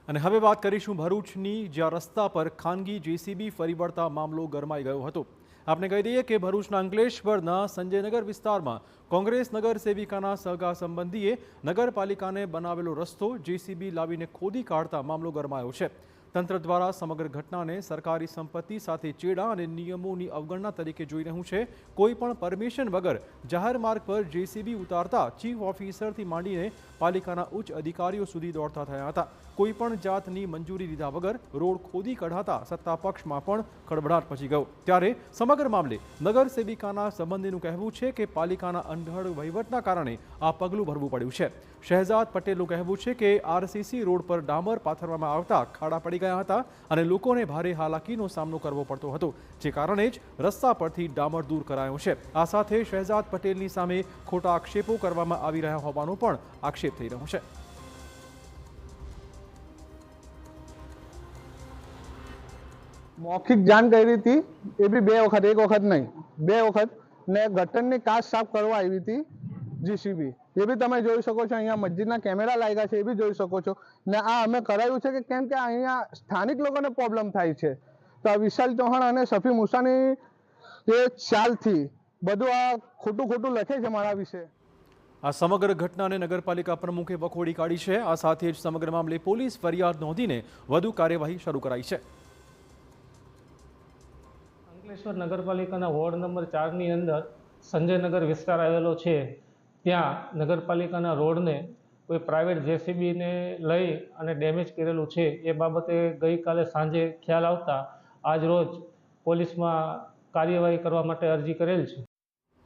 અને હવે વાત કરીશું ભરૂચની, જ્યાં રસ્તા પર ખાનગી જેસીબી ફરી વળતા મામલો ગરમાઈ ગયો હતો। આપને કહી દઈએ કે ભરૂચના અંકલેશ્વરના સંજયનગર વિસ્તારમાં કોંગ્રેસ નગર સેવિકાના સગા સંબંધીએ નગરપાલિકાને બનાવેલો રસ્તો જેસીબી લાવીને ખોદી કાઢતા મામલો ગરમાયો છે। તંત્ર દ્વારા સમગ્ર ઘટનાને સરકારી સંપત્તિ સાથે ચેડા અને નિયમોની અવગણના તરીકે જોઈ રહ્યું છે। કોઈ પણ પરમિશન વગર જાહેર માર્ગ પર જેસીબી ઉતારતા ચીફ ઓફિસરથી માંડીને પાલિકાના ઉચ્ચ અધિકારીઓ સુધી દોડતા થયા હતા। કોઈ પણ જાતની મંજૂરી લીધા વગર રોડ ખોદી કઢાતા સત્તા પક્ષમાં પણ ખળભળાટ મચી ગયો। ત્યારે સમગ્ર મામલે નગર સેવિકાના સંબંધીનું કહેવું છે કે પાલિકાના અનઢળ વહીવટના કારણે આ પગલું ભરવું પડ્યું છે। શહેજાદ પટેલનું કહેવું છે કે આરસીસી રોડ પર ડામર પાથરવામાં આવતા ખાડા પડી ગયા હતા અને લોકોને ભારે હાલાકીનો સામનો કરવો પડતો હતો, જે કારણે જ રસ્તા પરથી ડામર દૂર કરાયો છે। આ સાથે શહેજાદ પટેલની સામે ખોટા આક્ષેપો કરવામાં આવી રહ્યા હોવાનો પણ આક્ષેપ થઈ રહ્યો છે। मौखिक जान કરી હતી એ બી બે વખત, એક વખત નહીં બે વખત, ને ગટરની કાચ સાફ કરવા આવી હતી જીસીબી, એ બી તમે જોઈ શકો છો। અહીંયા મસ્જિદના કેમેરા લાગ્યા છે, એ બી જોઈ શકો છો। ને આ અમે કરાયું છે કે કેમ કે અહીંયા સ્થાનિક લોકોને પ્રોબ્લેમ થાય છે, તો આ વિશાલ ચૌહાણ અને સફી મુસાની એ ચાલથી બધું આ ખોટું ખોટું લખે છે મારા વિશે। આ સમગ્ર ઘટનાને નગરપાલિકા પ્રમુખે વખોડી કાઢી છે। આ સાથે જ સમગ્ર મામલે પોલીસ ફરિયાદ નોંધીને વધુ કાર્યવાહી શરૂ કરાઈ છે। અંકલેશ્વર નગરપાલિકાના વોર્ડ નંબર 4ની અંદર સંજયનગર વિસ્તાર આવેલો છે। ત્યાં નગરપાલિકાના રોડને કોઈ પ્રાઇવેટ જેસીબીને લઈ અને ડેમેજ કરેલું છે। એ બાબતે ગઈકાલે સાંજે ખ્યાલ આવતા આજ રોજ પોલીસમાં કાર્યવાહી કરવા માટે અરજી કરેલ છે।